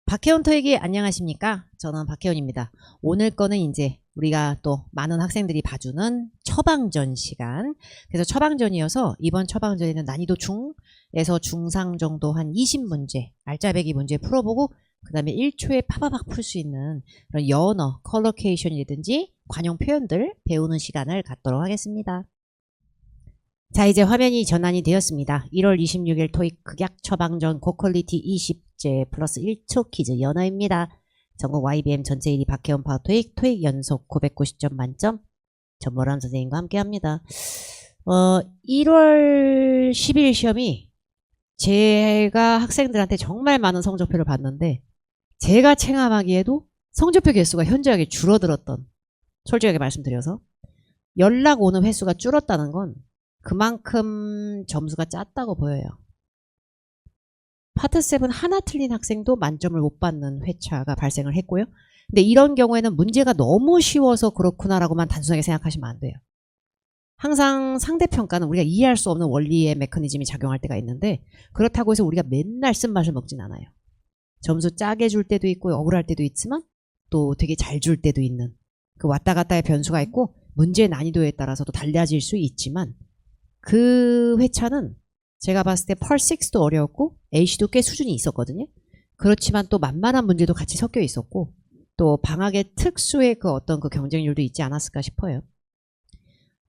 박혜원 토익이 안녕하십니까? 저는 박혜원입니다. 오늘 거는 이제 우리가 또 많은 학생들이 봐주는 처방전 시간. 그래서 처방전이어서 이번 처방전에는 난이도 중에서 중상 정도 한 20문제, 알짜배기 문제 풀어보고 그 다음에 1초에 파바박 풀 수 있는 그런 여언어, 컬러케이션이라든지 관용 표현들 배우는 시간을 갖도록 하겠습니다. 자, 이제 화면이 전환이 되었습니다. 1월 26일 토익 극약 처방전 고퀄리티 20제 플러스 1초 퀴즈 연어입니다. 전국 YBM 전체 1위 박혜원 파워토익 토익 연속 990점 만점 전모람 선생님과 함께합니다. 1월 10일 시험이 제가 학생들한테 정말 많은 성적표를 봤는데 제가 체감하기에도 성적표 개수가 현저하게 줄어들었던, 솔직하게 말씀드려서 연락 오는 횟수가 줄었다는 건 그만큼 점수가 짰다고 보여요. 파트 7 하나 틀린 학생도 만점을 못 받는 회차가 발생을 했고요. 근데 이런 경우에는 문제가 너무 쉬워서 그렇구나라고만 단순하게 생각하시면 안 돼요. 항상 상대평가는 우리가 이해할 수 없는 원리의 메커니즘이 작용할 때가 있는데 그렇다고 해서 우리가 맨날 쓴맛을 먹진 않아요. 점수 짜게 줄 때도 있고 억울할 때도 있지만 또 되게 잘 줄 때도 있는 그 왔다 갔다의 변수가 있고 문제의 난이도에 따라서도 달라질 수 있지만 그 회차는 제가 봤을 때 펄 6도 어려웠고 AC도 꽤 수준이 있었거든요. 그렇지만 또 만만한 문제도 같이 섞여 있었고 또 방학의 특수의 그 어떤 그 경쟁률도 있지 않았을까 싶어요.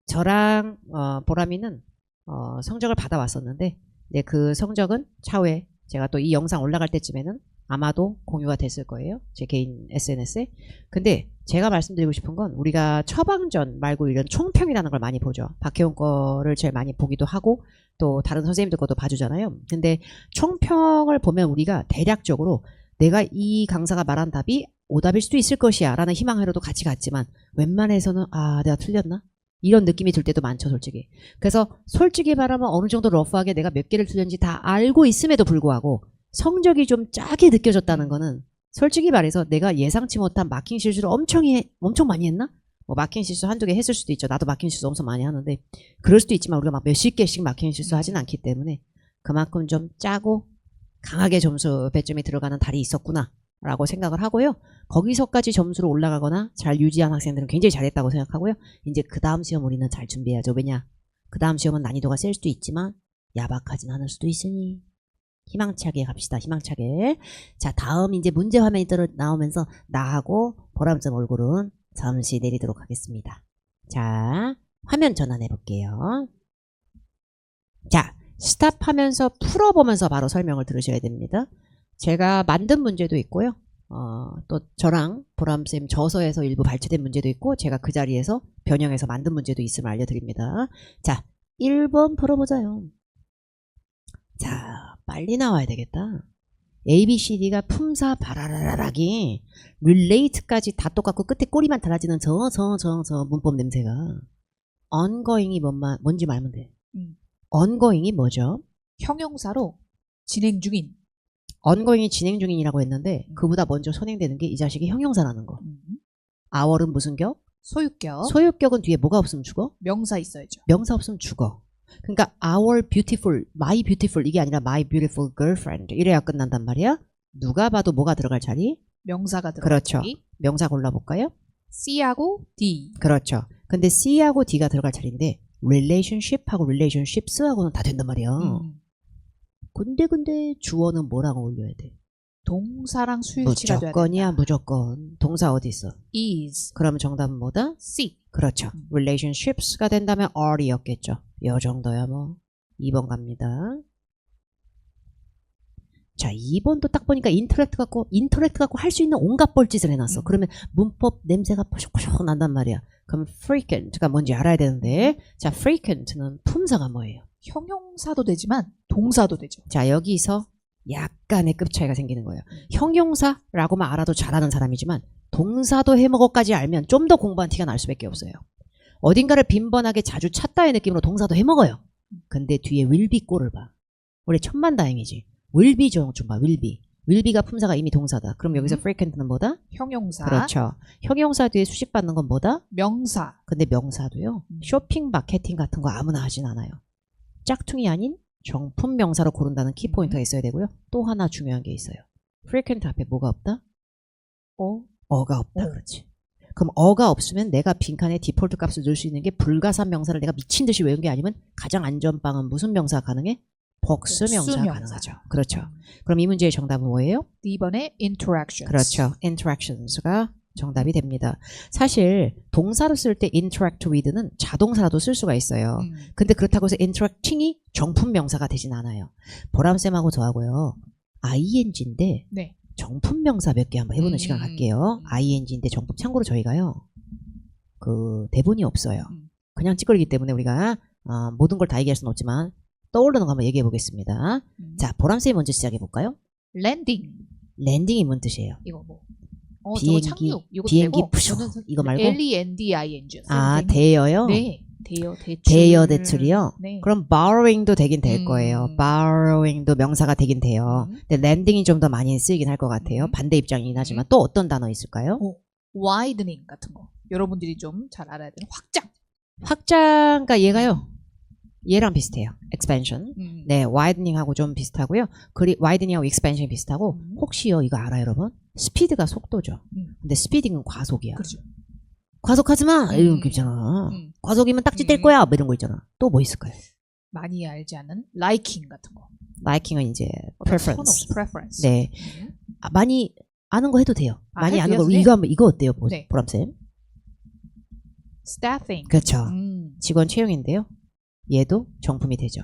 저랑 보람이는 성적을 받아왔었는데 네, 그 성적은 차후에 제가 또 이 영상 올라갈 때쯤에는 아마도 공유가 됐을 거예요. 제 개인 SNS에. 근데 제가 말씀드리고 싶은 건 우리가 처방전 말고 이런 총평이라는 걸 많이 보죠. 박혜원 거를 제일 많이 보기도 하고 또 다른 선생님들 것도 봐주잖아요. 근데 총평을 보면 우리가 대략적으로 내가 이 강사가 말한 답이 오답일 수도 있을 것이야 라는 희망으로도 같이 갔지만 웬만해서는 아 내가 틀렸나? 이런 느낌이 들 때도 많죠 솔직히. 그래서 솔직히 말하면 어느 정도 러프하게 내가 몇 개를 틀렸는지 다 알고 있음에도 불구하고 성적이 좀 짜게 느껴졌다는 거는 솔직히 말해서 내가 예상치 못한 마킹 실수를 엄청 많이 했나? 뭐 마킹 실수 한두 개 했을 수도 있죠. 나도 마킹 실수 엄청 많이 하는데 그럴 수도 있지만 우리가 막 몇십 개씩 마킹 실수 하진 않기 때문에 그만큼 좀 짜고 강하게 점수 배점이 들어가는 달이 있었구나 라고 생각을 하고요. 거기서까지 점수로 올라가거나 잘 유지한 학생들은 굉장히 잘했다고 생각하고요. 이제 그 다음 시험 우리는 잘 준비해야죠. 왜냐? 그 다음 시험은 난이도가 셀 수도 있지만 야박하진 않을 수도 있으니 희망차게 갑시다. 희망차게. 자, 다음 이제 문제 화면이 나오면서 나하고 보람점 얼굴은 잠시 내리도록 하겠습니다. 자, 화면 전환해 볼게요. 자, 스탑하면서 풀어보면서 바로 설명을 들으셔야 됩니다. 제가 만든 문제도 있고요. 또 저랑 보람쌤 저서에서 일부 발췌된 문제도 있고 제가 그 자리에서 변형해서 만든 문제도 있음을 알려드립니다. 자, 1번 풀어보자요. 자, 빨리 나와야 되겠다. A, B, C, D가 품사 바라라락이 relate까지 다 똑같고 끝에 꼬리만 달라지는 저 문법 냄새가 ongoing이 뭔지 말면 돼. ongoing이 뭐죠? 형용사로 진행 중인. ongoing이 진행 중인이라고 했는데 그보다 먼저 선행되는 게 이 자식이 형용사라는 거. our은 무슨 격? 소유격. 소유격은 뒤에 뭐가 없으면 죽어? 명사 있어야죠. 명사 없으면 죽어. 그러니까 our beautiful, my beautiful 이게 아니라 my beautiful girlfriend 이래야 끝난단 말이야. 누가 봐도 뭐가 들어갈 자리? 명사가 들어갈 그렇죠. 자리. 명사 골라볼까요? C하고 D. 그렇죠. 근데 C하고 D가 들어갈 자리인데 relationship하고 relationships하고는 다 된단 말이야. 근데 주어는 뭐랑 어울려야 돼? 동사랑 수일치가 돼야 무조건이야 된다. 무조건. 동사 어디 있어? is. 그러면 정답은 뭐다? C. 그렇죠. relationships가 된다면 are였겠죠. 요 정도야 뭐. 2번 갑니다. 자, 2번도 딱 보니까 인터랙트 갖고 할 수 있는 온갖 뻘짓을 해놨어. 그러면 문법 냄새가 포ሾ포ሾ 난단 말이야. 그럼 frequent가 뭔지 알아야 되는데 자, frequent는 품사가 뭐예요? 형용사도 되지만 동사도 되죠. 자, 여기서 약간의 급 차이가 생기는 거예요. 형용사라고만 알아도 잘하는 사람이지만 동사도 해먹어까지 알면 좀 더 공부한 티가 날 수밖에 없어요. 어딘가를 빈번하게 자주 찾다의 느낌으로 동사도 해먹어요. 근데 뒤에 will be 꼴을 봐. 원래 천만다행이지. will be 좀 봐. will be. will be가 품사가 이미 동사다. 그럼 여기서 frequent는 뭐다? 형용사. 그렇죠. 형용사 뒤에 수식받는 건 뭐다? 명사. 근데 명사도요. 쇼핑, 마케팅 같은 거 아무나 하진 않아요. 짝퉁이 아닌 정품 명사로 고른다는 키포인트가 있어야 되고요. 또 하나 중요한 게 있어요. frequent 앞에 뭐가 없다? 어가 없다. 그렇지. 그럼 어가 없으면 내가 빈칸에 디폴트 값을 넣을 수 있는 게 불가산 명사를 내가 미친 듯이 외운 게 아니면 가장 안전빵은 무슨 명사가 가능해? 복수 명사가 명사. 가능하죠. 그렇죠. 그럼 이 문제의 정답은 뭐예요? 2번에 interactions. 그렇죠. interactions가 정답이 됩니다. 사실 동사로 쓸 때 interact with는 자동사라도 쓸 수가 있어요. 근데 그렇다고 해서 interacting이 정품 명사가 되진 않아요. 보람쌤하고 저하고요. ing인데 네. 정품 명사 몇 개 한번 해보는 시간 갈게요. ing인데 정품. 참고로 저희가요. 그 대본이 없어요. 그냥 찌꺼리기 때문에 우리가 모든 걸 다 얘기할 수는 없지만 떠오르는 거 한번 얘기해 보겠습니다. 자, 보람쌤이 먼저 시작해 볼까요? landing. 랜딩이 뭔 뜻이에요? 이거 뭐. 비행기, 저거 착륙. 이거 비행기 되고, 푸셔. 저는 이거 말고? L-E-N-D-I-N-G. 아, 대여요? 네. 대여, 대출. 대여 대출이요? 네. 그럼 borrowing도 되긴 될 거예요. borrowing도 명사가 되긴 돼요. 근데 랜딩이 좀 더 많이 쓰이긴 할 것 같아요. 반대 입장이긴 하지만 또 어떤 단어 있을까요? widening 같은 거. 여러분들이 좀 잘 알아야 되는 확장. 확장가 얘가요. 얘랑 비슷해요. expansion. 음. 네, widening하고 좀 비슷하고요. widening하고 expansion이 비슷하고 혹시요 이거 알아요, 여러분? 스피드가 속도죠. 근데 speeding은 과속이야. 그렇죠. 과속하지 마. 이런 거 있잖아. 과속이면 딱지 뗄 거야. 뭐 이런 거 있잖아. 또 뭐 있을까요? 많이 알지 않은 liking 같은 거. liking은 이제 preference. preference. 네. 많이 아는 거 해도 돼요. 많이 해도 아는 거. 돼요? 이거 어때요, 네. 보람쌤? staffing. 그렇죠. 직원 채용인데요. 얘도 정품이 되죠.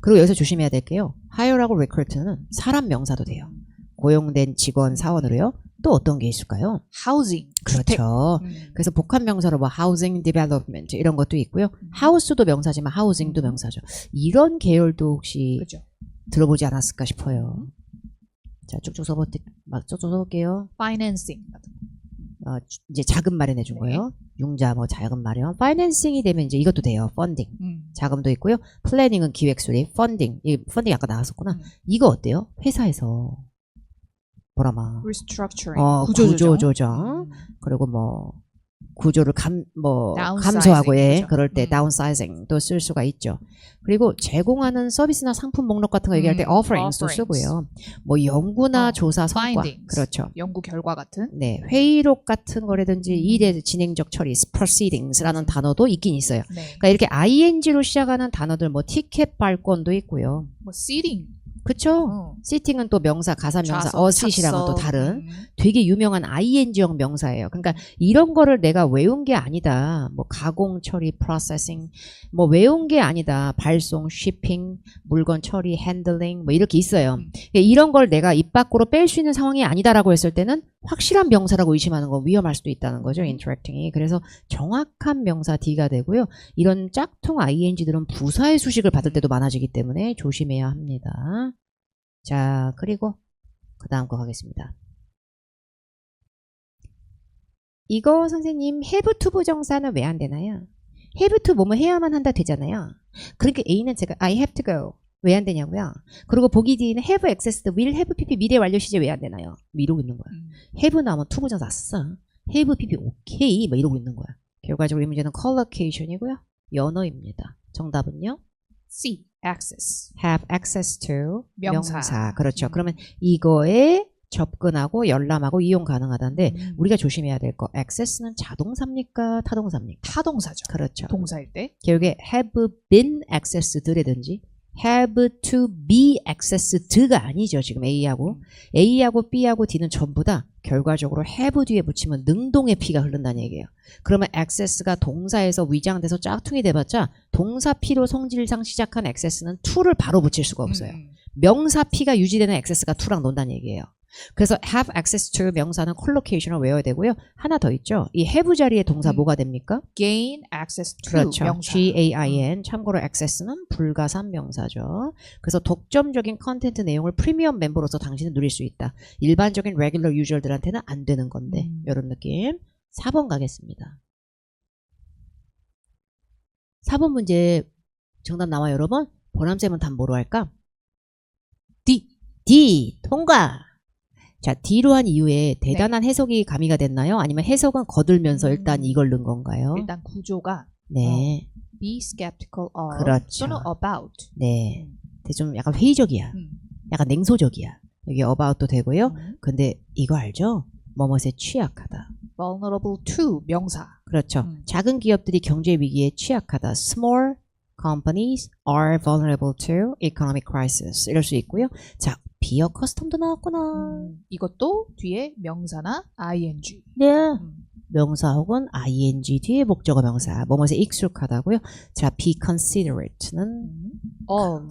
그리고 여기서 조심해야 될 게요. hire하고 recruit는 사람 명사도 돼요. 고용된 직원 사원으로요. 또 어떤 게 있을까요? housing. 그렇죠. 그래서 복합 명사로 뭐 housing development 이런 것도 있고요. house도 명사지만 housing도 명사죠. 이런 계열도 혹시 그렇죠. 들어보지 않았을까 싶어요. 자, 쭉쭉 써볼게요. financing 같은 거. 이제 자금 마련해 준 네. 거예요. 융자 뭐 자금 마련. 파이낸싱이 되면 이제 이것도 돼요. 펀딩. 자금도 있고요. 플래닝은 기획 수립. 펀딩. 이 펀딩 아까 나왔었구나. 이거 어때요? 회사에서 뭐라마. restructuring. 구조조정. 그리고 뭐 구조를 감소하고 그렇죠. 그럴 때 다운사이징도 쓸 수가 있죠. 그리고 제공하는 서비스나 상품 목록 같은 거 얘기할 때 offerings도 쓰고요. 뭐 연구나 조사 성과. findings. 그렇죠. 연구 결과 같은. 네, 회의록 같은 거라든지 일의 진행적 처리, proceedings라는 단어도 있긴 있어요. 네. 그러니까 이렇게 ing로 시작하는 단어들 뭐 티켓 발권도 있고요. 뭐 seating. 그쵸? 시팅은 또 명사, 가사명사, 좌석, 어시시랑은 또 착석. 다른 되게 유명한 ing형 명사예요. 그러니까 이런 거를 내가 외운 게 아니다. 뭐 가공 처리, 프로세싱, 뭐 외운 게 아니다. 발송, 쉬핑, 물건 처리, 핸들링 뭐 이렇게 있어요. 그러니까 이런 걸 내가 입 밖으로 뺄 수 있는 상황이 아니다라고 했을 때는 확실한 명사라고 의심하는 건 위험할 수도 있다는 거죠. interacting이. 그래서 정확한 명사 D가 되고요. 이런 짝퉁 ing들은 부사의 수식을 받을 때도 많아지기 때문에 조심해야 합니다. 자, 그리고 그 다음 거 가겠습니다. 이거 선생님 have to 부정사는 왜 안 되나요? have to 뭐뭐 해야만 한다 되잖아요. 그러니까 A는 제가 I have to go 왜 안 되냐고요? 그리고 보기 D는 have access to will have pp 미래 완료 시제 왜 안 되나요? 이러고 있는 거야. have 나오면 to 부정사 써. have pp 오케이 뭐 이러고 있는 거야. 결과적으로 이 문제는 collocation이고요. 연어입니다. 정답은요? C. access. have access to 명사. 그렇죠. 그러면 이거에 접근하고 열람하고 이용 가능하다는데 우리가 조심해야 될 거 access는 자동사입니까? 타동사입니까? 타동사죠. 그렇죠. 동사일 때. 결국에 have been accessed라든지 have to be accessed가 아니죠. 지금 A하고 B하고 D는 전부 다 결과적으로 have 뒤에 붙이면 능동의 P가 흐른다는 얘기예요. 그러면 access가 동사에서 위장돼서 짝퉁이 돼봤자 동사 P로 성질상 시작한 access는 to를 바로 붙일 수가 없어요. 명사 P가 유지되는 access가 to랑 논다는 얘기예요. 그래서 have access to 명사는 collocation을 외워야 되고요. 하나 더 있죠. 이 have 자리에 동사 뭐가 됩니까? gain access to 그렇죠. 명사. GAIN. 참고로 access는 불가산 명사죠. 그래서 독점적인 컨텐트 내용을 프리미엄 멤버로서 당신은 누릴 수 있다. 일반적인 레귤러 유저들한테는 안 되는 건데 이런 느낌. 4번 가겠습니다. 4번 문제 정답 나와요, 여러분. 보람쌤은 답 뭐로 할까? D. D 통과. 자, D로 한 이후에 대단한 해석이 가미가 됐나요? 아니면 해석은 거들면서 일단 이걸 넣은 건가요? 일단 구조가 네, be skeptical of 그렇죠. 또는 about. 네. 근데 좀 약간 회의적이야. 약간 냉소적이야. 여기 about도 되고요. 근데 이거 알죠? 뭐뭇에 취약하다. vulnerable to 명사. 그렇죠. 작은 기업들이 경제 위기에 취약하다. Small companies are vulnerable to economic crisis. 이럴 수 있고요. 자, 비어 커스텀도 나왔구나. 이것도 뒤에 명사나 ing. 네. 명사 혹은 ing 뒤에 목적어 명사. 뭐뭇에 익숙하다고요. 자, be considerate는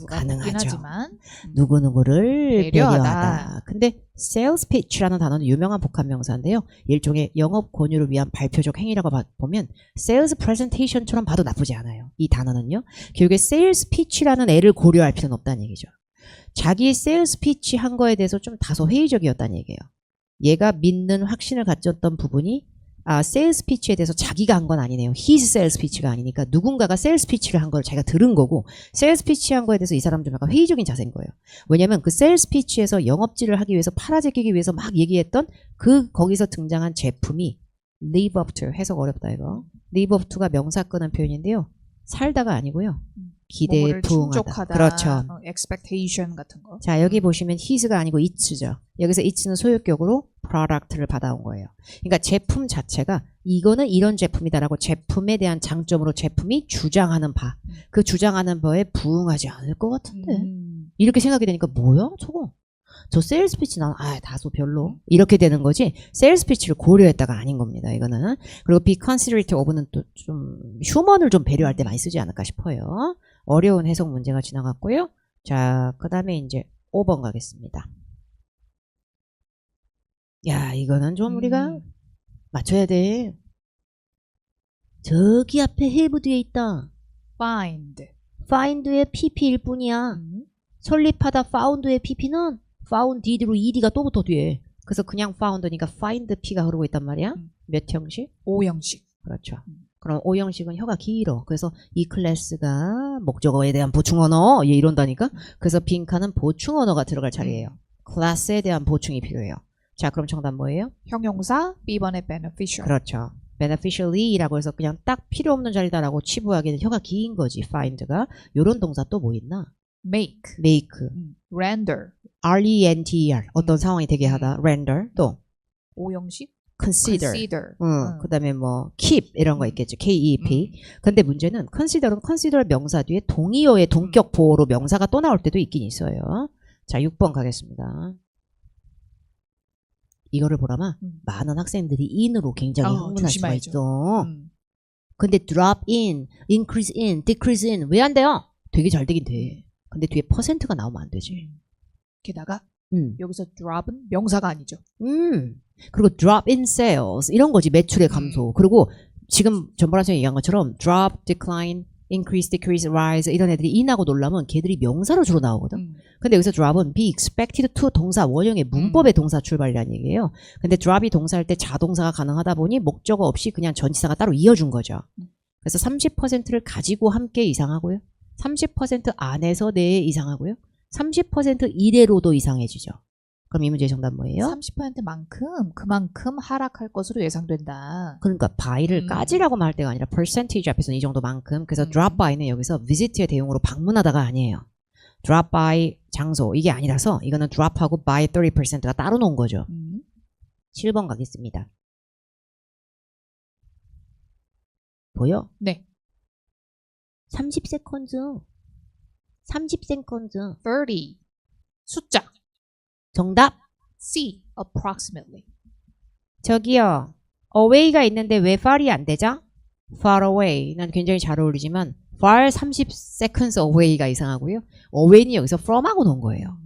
가능하죠. 하지만 누구누구를 배려하다. 배려하다. 근데 sales pitch라는 단어는 유명한 복합 명사인데요. 일종의 영업 권유를 위한 발표적 행위라고 보면 sales presentation처럼 봐도 나쁘지 않아요. 이 단어는요. 결국에 sales pitch라는 애를 고려할 필요는 없다는 얘기죠. 자기 sales pitch 한 거에 대해서 좀 다소 회의적이었다는 얘기예요. 얘가 믿는 확신을 가졌던 부분이 세일스 피치에 대해서 자기가 한 건 아니네요. his sales pitch가 아니니까 누군가가 세일스 피치를 한 걸 자기가 들은 거고 세일스 피치 한 거에 대해서 이 사람은 좀 약간 회의적인 자세인 거예요. 왜냐면 그 세일스 피치에서 영업질을 하기 위해서 팔아제끼기 위해서 막 얘기했던 거기서 등장한 제품이 live up to 해석 어렵다 이거. live up to가 명사 끄는 표현인데요. 살다가 아니고요. 기대에 뭐뭐를 부응하다. 충족하다. 그렇죠. expectation 같은 거. 자, 여기 보시면 his가 아니고 its죠. 여기서 its는 소유격으로 product를 받아온 거예요. 그러니까 제품 자체가 이거는 이런 제품이다라고 제품에 대한 장점으로 제품이 주장하는 바. 그 주장하는 바에 부응하지 않을 것 같은데. 이렇게 생각이 되니까 뭐야 저거? 저 세일스 피치 난 다소 별로 이렇게 되는 거지 세일스 피치를 고려했다가 아닌 겁니다. 이거는. 그리고 be considerate of는 또 좀 휴먼을 좀 배려할 때 많이 쓰지 않을까 싶어요. 어려운 해석 문제가 지나갔고요. 자, 그 다음에 이제 5번 가겠습니다. 야, 이거는 좀 우리가 맞춰야 돼. 저기 앞에 have 뒤에 있다. find. find의 pp일 뿐이야. 설립하다 found의 pp는 found did로 ed가 또 붙어 뒤에. 그래서 그냥 found니까 find p가 흐르고 있단 말이야. 몇 형식? 5형식. 그렇죠. 그럼 5형식은 혀가 길어. 그래서 이 클래스가 목적어에 대한 보충 언어 얘 이런다니까. 그래서 빈칸은 보충 언어가 들어갈 차례예요. 클래스에 대한 보충이 필요해요. 자, 그럼 정답 뭐예요? 형용사 B번의 beneficial. 그렇죠. beneficially라고 해서 그냥 딱 필요 없는 자리다라고 치부하기는 혀가 긴 거지. find가. 요런 동사 또 뭐 있나? make. make, render. render 어떤 상황이 되게 하다. render 또 5형식 consider. 그 다음에 뭐 keep 이런 거 있겠죠. KEP. 근데 문제는 consider 명사 뒤에 동의어의 동격 보호로 명사가 또 나올 때도 있긴 있어요. 자, 6번 가겠습니다. 이거를 보라마 많은 학생들이 in으로 굉장히 흥분할 수가 있어. 근데 drop in, increase in, decrease in 왜 안 돼요? 되게 잘 되긴 돼. 근데 뒤에 퍼센트가 나오면 안 되지. 게다가 여기서 drop은 명사가 아니죠. 그리고 drop in sales 이런 거지. 매출의 감소. 그리고 지금 전보라 선생님이 얘기한 것처럼 drop, decline, increase, decrease, rise 이런 애들이 in하고 놀라면 걔들이 명사로 주로 나오거든. 근데 여기서 drop은 be expected to 동사 원형의 문법의 동사 출발이라는 얘기예요. 근데 drop이 동사할 때 자동사가 가능하다 보니 목적어 없이 그냥 전치사가 따로 이어준 거죠. 그래서 30%를 가지고 함께 이상하고요. 30% 안에서 내에 이상하고요. 30% 이래로도 이상해지죠. 그럼 이 문제의 정답 뭐예요? 30%만큼 그만큼 하락할 것으로 예상된다. 그러니까 by를 까지라고 말할 때가 아니라 percentage 앞에서는 이 정도만큼. 그래서 drop by는 여기서 visit의 대용으로 방문하다가 아니에요. drop by 장소 이게 아니라서 이거는 drop하고 by 30%가 따로 놓은 거죠. 7번 가겠습니다. 보여? 네. 30세컨즈. 30세컨즈. 30. 숫자. 정답. C. approximately. 저기요. away가 있는데 왜 far이 안 되죠? far away. 난 굉장히 잘 어울리지만 far 30 seconds away가 이상하고요. away는 여기서 from하고 놓은 거예요.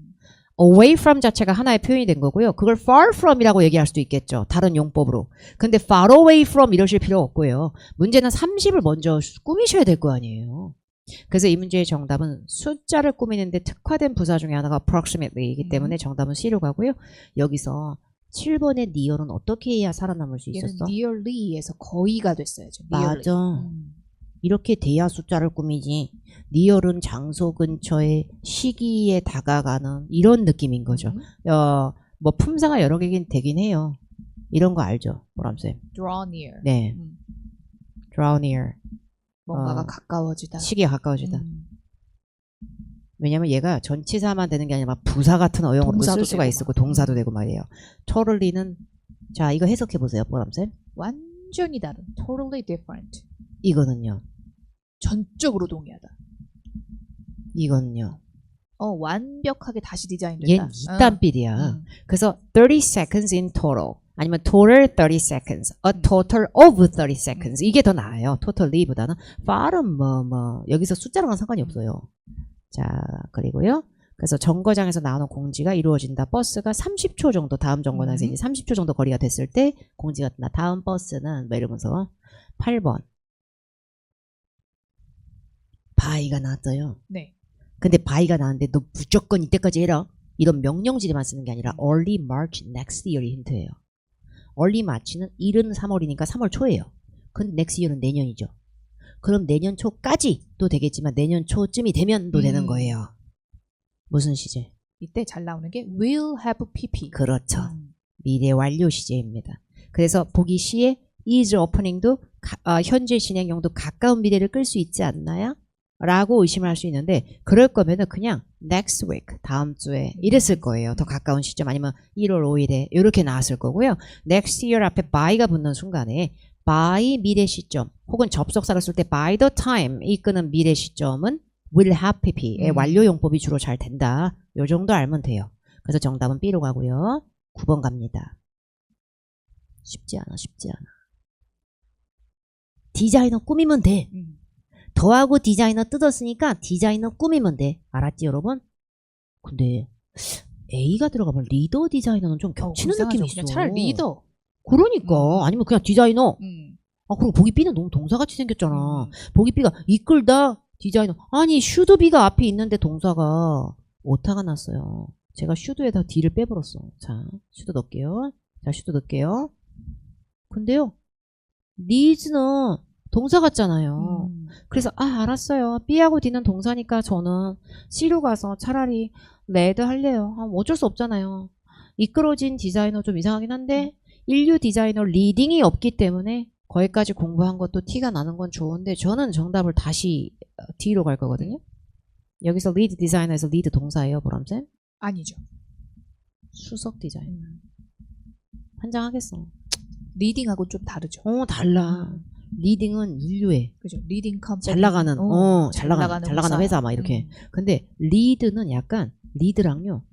away from 자체가 하나의 표현이 된 거고요. 그걸 far from이라고 얘기할 수도 있겠죠. 다른 용법으로. 근데 far away from 이러실 필요 없고요. 문제는 30을 먼저 꾸미셔야 될 거 아니에요. 그래서 이 문제의 정답은 숫자를 꾸미는데 특화된 부사 중에 하나가 approximately이기 때문에 정답은 C로 가고요. 여기서 7번의 near은 어떻게 해야 살아남을 수 있었어? 얘는 nearly에서 거의가 됐어야죠. 맞아. 이렇게 돼야 숫자를 꾸미지. 리얼은 장소 근처에 시기에 다가가는 이런 느낌인 거죠. 뭐 품사가 여러 개긴 되긴 해요. 이런 거 알죠, 보람쌤? draw near. 네, draw near. 뭔가가 가까워지다. 시기가 가까워지다. 왜냐면 얘가 전치사만 되는 게 아니라 막 부사 같은 어용으로도 쓸 수가 되고 있고 막. 동사도 되고 말이에요. totally는 자 이거 해석해 보세요, 보람쌤. 완전히 다른. totally different. 이거는요. 전적으로 동의하다. 이거는요. 완벽하게 다시 디자인됐다. 얘는 이딴 삘이야. 음. 그래서 30 seconds in total 아니면 total 30 seconds, a total of 30 seconds 이게 더 나아요. totally보다는 far은 뭐 여기서 숫자랑은 상관이 없어요. 자 그리고요. 그래서 정거장에서 나오는 공지가 이루어진다. 버스가 30초 정도 다음 정거장에서 이제 30초 정도 거리가 됐을 때 공지가 뜬다. 다음 버스는 뭐 이러면서 8번 바이가 나왔어요. 네. 근데 바이가 나왔는데 너 무조건 이때까지 해라. 이런 명령지리만 쓰는 게 아니라 early March next year이 힌트예요. early March는 일은 3월이니까 3월 초예요. 근데 next year는 내년이죠. 그럼 내년 초까지 또 되겠지만 내년 초쯤이 되면 또 되는 거예요. 무슨 시제? 이때 잘 나오는 게 will have pp. 그렇죠. 미래 완료 시제입니다. 그래서 보기 C에 is opening도 현재 진행형도 가까운 미래를 끌 수 있지 않나요? 라고 의심을 할 수 있는데 그럴 거면은 그냥 next week 다음 주에 이랬을 거예요. 더 가까운 시점 아니면 1월 5일에 이렇게 나왔을 거고요. next year 앞에 by가 붙는 순간에 by 미래 시점 혹은 접속사를 쓸 때 by the time 이끄는 미래 시점은 will have pp의 완료 용법이 주로 잘 된다. 요 정도 알면 돼요. 그래서 정답은 B로 가고요. 9번 갑니다. 쉽지 않아. 디자이너 꾸미면 돼. 더하고 디자이너 뜯었으니까 디자이너 꾸미면 돼. 알았지 여러분? 근데 A가 들어가면 리더 디자이너는 좀 겹치는 느낌이 있어. 그냥 차라리 리더. 그러니까 아니면 그냥 디자이너. 그리고 보기 B는 너무 동사같이 생겼잖아. 보기 B가 이끌다 디자이너. 아니 슈드비가 앞에 있는데 동사가 오타가 났어요. 제가 슈드에다 D를 빼버렸어. 자 슈드 넣을게요. 근데요 니즈는 동사 같잖아요. 그래서 알았어요. B하고 D는 동사니까 저는 C로 가서 차라리 레드 할래요. 어쩔 수 없잖아요. 이끌어진 디자이너 좀 이상하긴 한데 인류 디자이너 리딩이 없기 때문에 거기까지 공부한 것도 티가 나는 건 좋은데 저는 정답을 다시 D로 갈 거거든요. 여기서 리드 디자이너에서 리드 동사예요, 보람쌤? 아니죠. 수석 디자이너. 환장하겠어. 리딩하고 좀 다르죠. 달라. 리딩은 인류에 그죠. 리딩 컴퍼니. 잘 나가는 잘 나가는 회사. 회사 막 이렇게. 근데 리드는 약간 리드랑요,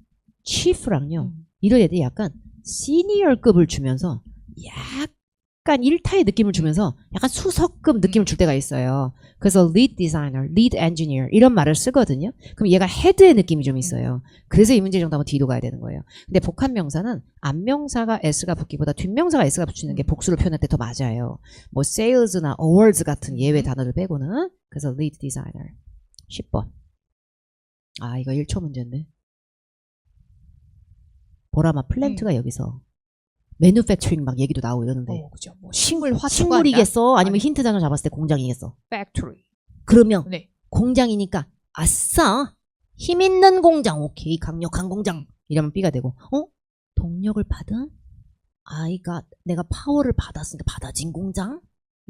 치프랑요 이런 애들이 약간 시니어급을 주면서 약간 일타의 느낌을 주면서 약간 수석급 느낌을 줄 때가 있어요. 그래서 lead designer, lead engineer 이런 말을 쓰거든요. 그럼 얘가 헤드의 느낌이 좀 있어요. 그래서 이 문제 정답은 D로 가야 되는 거예요. 근데 복합명사는 앞명사가 S가 붙기보다 뒷명사가 S가 붙이는 게 복수를 표현할 때 더 맞아요. 뭐 sales나 awards 같은 예외 단어를 빼고는. 그래서 lead designer. 10번. 이거 1초 문제인데. 보라마 플랜트가 여기서 매뉴팩처링 막 얘기도 나오고 이러는데 그죠. 뭐 식물이겠어? 아니면 힌트 단어 잡았을 때 공장이겠어? factory. 그러면 네. 공장이니까 아싸 힘 있는 공장 오케이 강력한 공장 이러면 B가 되고 동력을 받은 아이가 내가 파워를 받았으니까 받아진 공장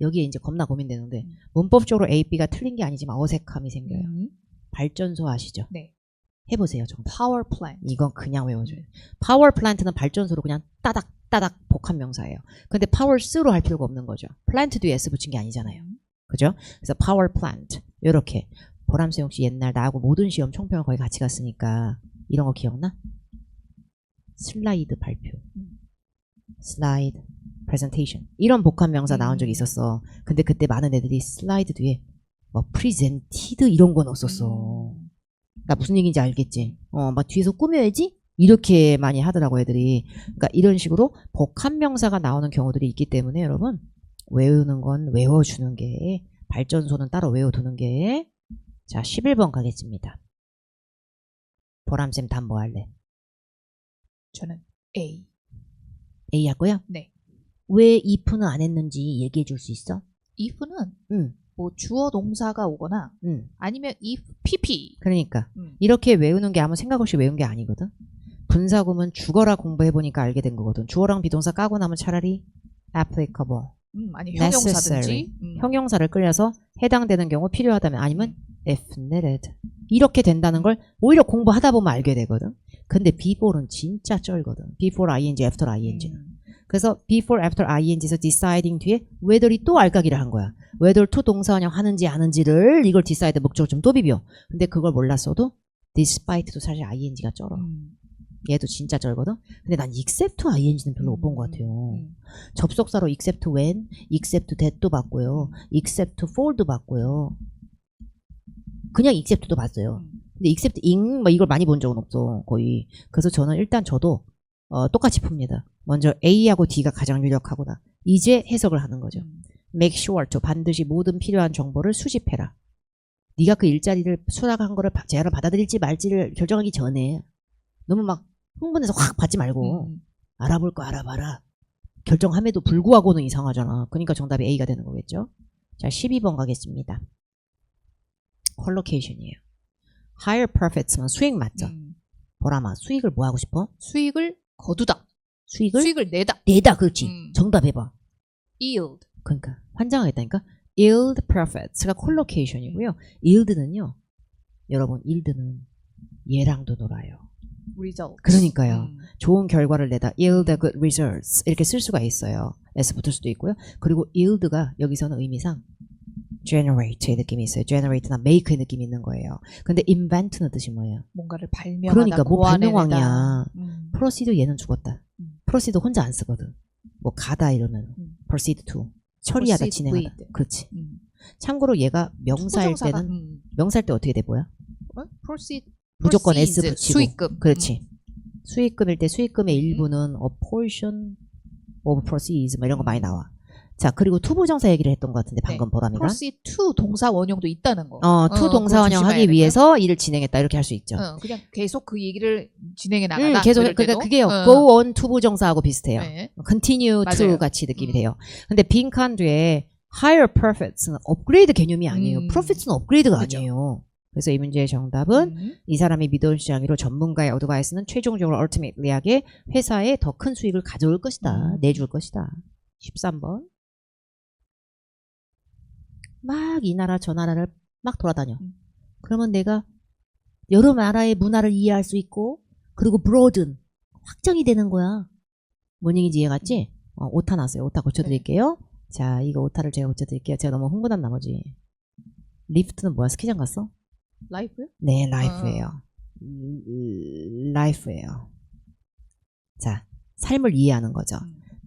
여기에 이제 겁나 고민되는데 문법적으로 A, B가 틀린 게 아니지만 어색함이 생겨요. 발전소 아시죠? 네. 해보세요 정답. power plant. 이건 그냥 외워줘요. 파워 플랜트는 발전소로 그냥 따닥따닥 복합명사예요. 근데 파워스로 할 필요가 없는 거죠. 플랜트 뒤에 S 붙인 게 아니잖아요. 그죠? 그래서 파워 플랜트 이렇게. 보람쌤 혹시 옛날 나하고 모든 시험 총평을 거의 같이 갔으니까 이런 거 기억나? 슬라이드 발표, 슬라이드 프레젠테이션 이런 복합명사 나온 적이 있었어. 근데 그때 많은 애들이 슬라이드 뒤에 뭐 프리젠티드 이런 거 넣었었어. 나 무슨 얘기인지 알겠지? 막 뒤에서 꾸며야지? 이렇게 많이 하더라고 애들이. 그러니까 이런 식으로 복합명사가 나오는 경우들이 있기 때문에 여러분 외우는 건 외워주는 게, 발전소는 따로 외워두는 게. 자 11번 가겠습니다. 보람쌤 다음 뭐 할래? 저는 A. A 할 거야? 네. 왜 if는 안 했는지 얘기해 줄 수 있어? if는 응. 뭐 주어 동사가 오거나 아니면 if pp. 그러니까 이렇게 외우는 게 아무 생각 없이 외운 게 아니거든. 분사구문 주어라 공부해보니까 알게 된 거거든. 주어랑 비동사 까고 나면 차라리 applicable, 아니 necessary, 형용사든지. 형용사를 끌려서 해당되는 경우 필요하다면 아니면 if needed 이렇게 된다는 걸 오히려 공부하다 보면 알게 되거든. 근데 before는 진짜 쩔거든. before ing, after ing는. 그래서 before, after ing에서 deciding 뒤에 whether이 또 알까기를 한 거야. whether to 동사원형 하는지 안 하는지를 이걸 decide 목적을 좀 또 비벼. 근데 그걸 몰랐어도 despite도 사실 ing가 쩔어. 얘도 진짜 쩔거든. 근데 난 except to ing는 별로 못 본 것 같아요. 접속사로 except when, except that도 봤고요. except for도 봤고요. 그냥 except도 봤어요. 근데 except in 뭐 이걸 많이 본 적은 없어 거의. 그래서 저는 일단 저도 똑같이 풉니다. 먼저 A하고 D가 가장 유력하구나. 이제 해석을 하는 거죠. Make sure to 반드시 모든 필요한 정보를 수집해라. 네가 그 일자리를 수락한 거를 제안을 받아들일지 말지를 결정하기 전에 너무 막 흥분해서 확 받지 말고 알아볼 거 알아봐라. 결정함에도 불구하고는 이상하잖아. 그러니까 정답이 A가 되는 거겠죠. 자, 12번 가겠습니다. 컬로케이션이에요. Higher profits면 수익 맞죠? 보라마 수익을 뭐 하고 싶어? 수익을 거두다. 수익을 내다. 내다. 그렇지. 정답 해봐. yield. 그러니까 환장하겠다니까. yield profits가 콜로케이션이고요. yield는요. 여러분 yield는 얘랑도 놀아요. result. 그러니까요. 좋은 결과를 내다. yield good results 이렇게 쓸 수가 있어요. s 붙을 수도 있고요. 그리고 yield가 여기서는 의미상 generate의 느낌이 있어요. generate나 make의 느낌이 있는 거예요. 근데 invent는 뜻이 뭐예요? 뭔가를 발명하다. 그러니까 뭐 고안해내다. 발명왕이야. proceed 얘는 죽었다. proceed 혼자 안 쓰거든. 뭐 가다 이러면 proceed to 처리하다 proceed 진행하다. with. 그렇지. 참고로 얘가 명사일 투부정사가, 때는 명사일 때 어떻게 돼 보여? proceed. 무조건 s proceeds, 붙이고. 수익금. 그렇지. 수익금일 때 수익금의 일부는 a portion of proceeds 뭐 이런 거 많이 나와. 자, 그리고 투부정사 얘기를 했던 것 같은데 방금 보람이가. proceed to 동사 원형도 있다는 거. to 동사 원형 하기 위해서 일을 진행했다 이렇게 할 수 있죠. 그냥 계속 그 얘기를 진행해 나가다. 계속 이럴 그러니까 때도. 그게요. go on 투부정사하고 비슷해요. 네. continue 맞아요. to 같이 느낌이 돼요. 근데 빈칸 뒤에 higher profits는 업그레이드 개념이 아니에요. profits는 업그레이드가 그죠. 아니에요. 그래서 이 문제의 정답은 이 사람이 믿어온 시장으로 전문가의 어드바이스는 최종적으로 ultimately하게 회사에 더 큰 수익을 가져올 것이다. 내줄 것이다. 13번. 막 이 나라 저 나라를 막 돌아다녀. 그러면 내가 여러 나라의 문화를 이해할 수 있고 그리고 broaden 확장이 되는 거야. 뭔 얘기인지 이해갔지? 오타 났어요. 오타 고쳐드릴게요. 자, 이거 오타를 제가 고쳐드릴게요. 제가 너무 흥분한 나머지. 리프트는 뭐야? 스키장 갔어? 라이프요? 네, 라이프예요. 라이프예요. 자, 삶을 이해하는 거죠.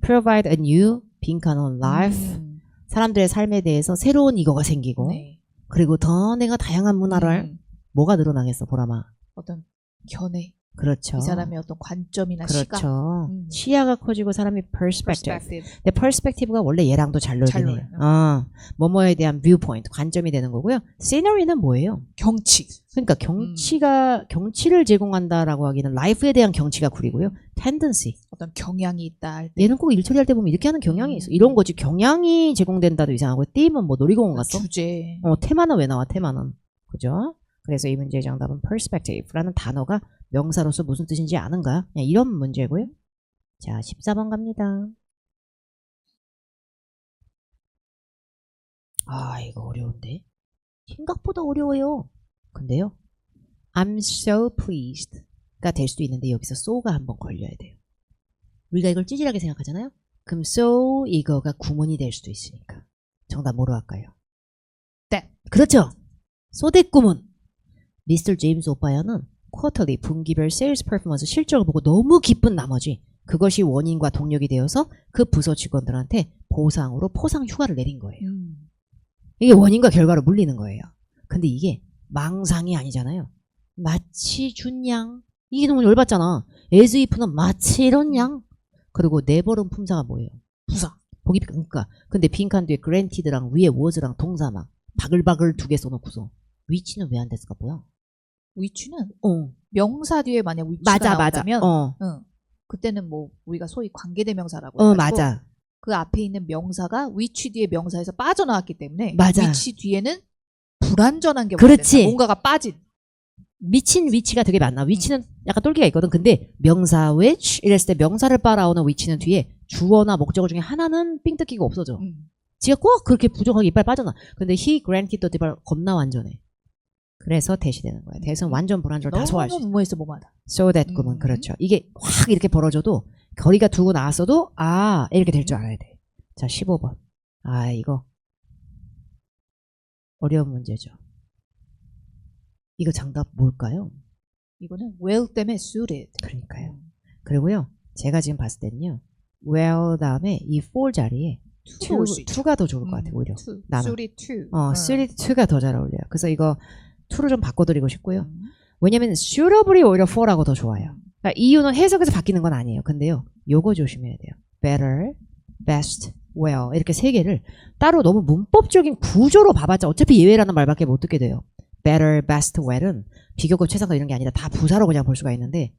Provide a new 빈칸 on life. 사람들의 삶에 대해서 새로운 이거가 생기고 네. 그리고 더 내가 다양한 문화를 뭐가 늘어나겠어, 보람아. 어떤 견해. 그렇죠. 이 사람의 어떤 관점이나 시각. 그렇죠. 시야가 커지고 사람이 perspective. 근데 perspective가 원래 얘랑도 잘 잘 놀긴 해요. 놀아요. 뭐뭐에 대한 viewpoint, 관점이 되는 거고요. scenery는 뭐예요? 경치. 그러니까 경치를 제공한다라고 하기는 life에 대한 경치가 구리고요. tendency. 어떤 경향이 있다 할 때. 얘는 꼭 일 처리할 때 보면 이렇게 하는 경향이 있어. 이런 거지. 경향이 제공된다도 이상하고 띠면 뭐 놀이공원 갔어? 주제. 테마는 왜 나와? 테마는. 그죠? 그래서 이 문제의 정답은 perspective라는 단어가 명사로서 무슨 뜻인지 아는가? 그냥 이런 문제고요. 자, 14번 갑니다. 아, 이거 어려운데? 생각보다 어려워요. 근데요. I'm so pleased가 될 수도 있는데 여기서 so가 한번 걸려야 돼요. 우리가 이걸 찌질하게 생각하잖아요. 그럼 so 이거가 구문이 될 수도 있으니까. 정답 뭐로 할까요? that. 그렇죠. 소댓 구문. 미스터 제임스 오빠야는 쿼터리 분기별 세일즈 퍼포먼스 실적을 보고 너무 기쁜 나머지 그것이 원인과 동력이 되어서 그 부서 직원들한테 보상으로 포상 휴가를 내린 거예요. 이게 원인과 결과로 물리는 거예요. 근데 이게 망상이 아니잖아요. 마치 준 양. 이게 너무 열받잖아. as if는 마치 이런 양. 그리고 never은 품사가 뭐예요? 부사. 보기 그러니까 근데 빈칸 뒤에 granted랑 위에 was랑 동사 막 바글바글 두 개 써놓고서 위치는 왜 안 됐을까 뭐야? 위치는 명사 뒤에 만약 위치가 맞아. 나온다면 그때는 뭐 우리가 소위 관계대명사라고 해가지고 맞아. 그 앞에 있는 명사가 which 뒤에 명사에서 빠져나왔기 때문에 맞아. which 뒤에는 불완전한 게 그렇지. 뭔가가 빠진. 미친 위치가 되게 많나. 위치는 약간 똘끼가 있거든. 근데 명사 which 이랬을 때 명사를 빨아오는 위치는 뒤에 주어나 목적어 중에 하나는 삥 뜯기가 없어져. 지가 꼭 그렇게 부족하게 이빨 빠져나. 근데 he granted the divorce 겁나 완전해. 그래서 대시 되는 거야. 대신 완전 불완전을 다 소화할 수 있어. 너무 뭐했어 뭐마다. So that 꿈은 그렇죠. 이게 확 이렇게 벌어져도 거리가 두고 나왔어도 아 이렇게 될 줄 알아야 돼. 자 15번. 아 이거 어려운 문제죠. 이거 정답 뭘까요? 이거는 well 때문에 suited. 그러니까요. 그리고요. 제가 지금 봤을 때는요. well 다음에 이 for 자리에 to가 올수 있죠. 2가 더 좋을 것 같아요. 오히려. to. 나는. suited to. suited to가 더 잘 어울려요. 그래서 이거 to를 좀 바꿔드리고 싶고요. 왜냐면 suitable이 오히려 for라고 더 좋아요. 그러니까 이유는 해석에서 바뀌는 건 아니에요. 근데요. 요거 조심해야 돼요. better, best, well 이렇게 세 개를 따로 너무 문법적인 구조로 봐봤자 어차피 예외라는 말밖에 못 듣게 돼요. better, best, well은 비교급 최상급 이런 게 아니라 다 부사로 그냥 볼 수가 있는데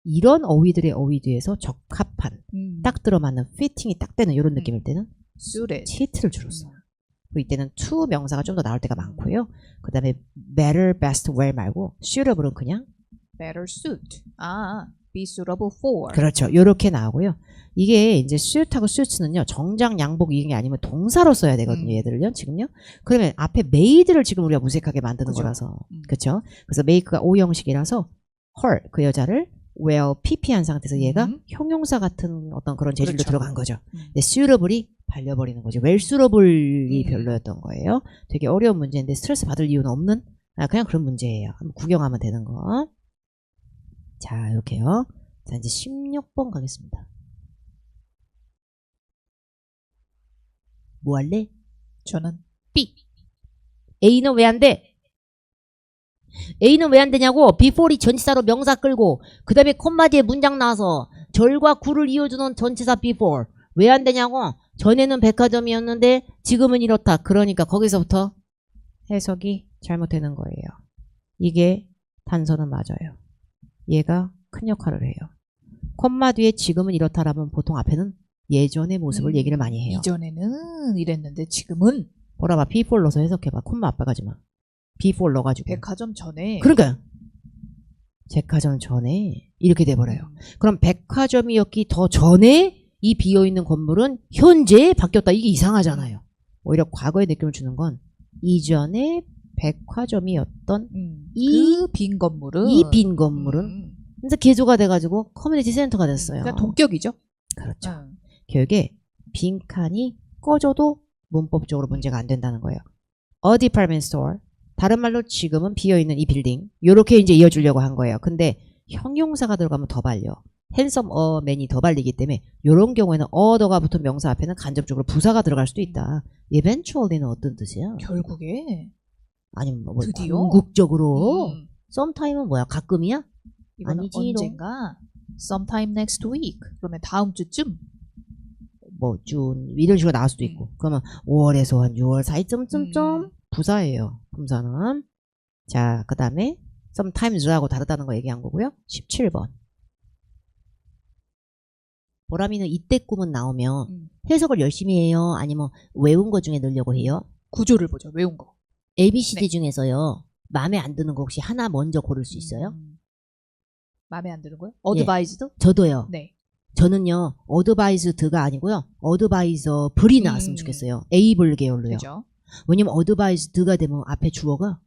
이런 어휘들의 어휘 뒤에서 적합한 딱 들어맞는 피팅이 딱 되는 이런 느낌일 때는 suited. t를 주로 써요. 그리고 이때는 to 명사가 좀 더 나올 때가 많고요. 그 다음에 better, best, well 말고 suitable은 그냥 better suit. be suitable for. 그렇죠. 요렇게 나오고요. 이게 이제 suit하고 suits는요. 정장, 양복 이게 아니면 동사로 써야 되거든요. 얘들을요. 지금요. 그러면 앞에 made를 지금 우리가 무색하게 만드는 그죠. 거라서. 그렇죠. 그래서 make가 오형식이라서 her 그 여자를 well pp한 상태에서 얘가 형용사 같은 어떤 그런 재질로 그렇죠. 들어간 거죠. 근데 suitable이 발려버리는 거죠. well suitable이 별로였던 거예요. 되게 어려운 문제인데 스트레스 받을 이유는 없는 그냥 그런 문제예요. 한번 구경하면 되는 거. 자 이렇게요. 자 이제 16번 가겠습니다. 뭐 할래? 저는 B. A는 왜 안 돼? A는 왜 안 되냐고? before이 전치사로 명사 끌고 그 다음에 콤마 뒤에 문장 나와서 절과 구를 이어주는 전치사 before 왜 안 되냐고? 전에는 백화점이었는데 지금은 이렇다. 그러니까 거기서부터 해석이 잘못되는 거예요. 이게 단서는 맞아요. 얘가 큰 역할을 해요. 콤마 뒤에 지금은 이렇다라면 보통 앞에는 예전의 모습을 얘기를 많이 해요. 이전에는 이랬는데 지금은 보라봐. before 넣어서 해석해봐. 콤마 앞에 가지 마. before 넣어가지고. 백화점 전에. 그러니까요. 백화점 전에 이렇게 돼버려요. 그럼 백화점이었기 더 전에 이 비어있는 건물은 현재 바뀌었다. 이게 이상하잖아요. 오히려 과거의 느낌을 주는 건 이전에 백화점이었던 그 빈 건물은 이 빈 건물은 이제 개조가 돼가지고 커뮤니티 센터가 됐어요. 그러니까 동격이죠. 그렇죠. 결국에 빈칸이 꺼져도 문법적으로 문제가 안 된다는 거예요. A department store. 다른 말로 지금은 비어있는 이 빌딩. 요렇게 이제 이어주려고 한 거예요. 근데 형용사가 들어가면 더 발려. handsome a man이 더 발리기 때문에 요런 경우에는 other가 붙은 명사 앞에는 간접적으로 부사가 들어갈 수도 있다. eventually는 어떤 뜻이야? 결국에 아니면 뭐 드디어? 궁극적으로 sometime은 뭐야? 가끔이야? 이거는 아니지, 언젠가 sometime next week. 그러면 다음 주쯤. 뭐 준 이런 식으로 나올 수도 있고 그러면 5월에서 한 6월 사이 점점점 부사예요. 품사는. 자, 그 다음에 sometimes하고 다르다는 거 얘기한 거고요. 17번. 보람이는 이때 꿈은 나오면 해석을 열심히 해요? 아니면 외운 거 중에 넣으려고 해요? 구조를 보죠. 외운 거. ABCD 네. 중에서요. 마음에 안 드는 거 혹시 하나 먼저 고를 수 있어요? 마음에 안 드는 거요? advised? 저도요. 네. 저는요. advised가 아니고요. advisorable이 나왔으면 좋겠어요. able 계열로요. 그죠? 왜냐면 advised가 되면 앞에 주어가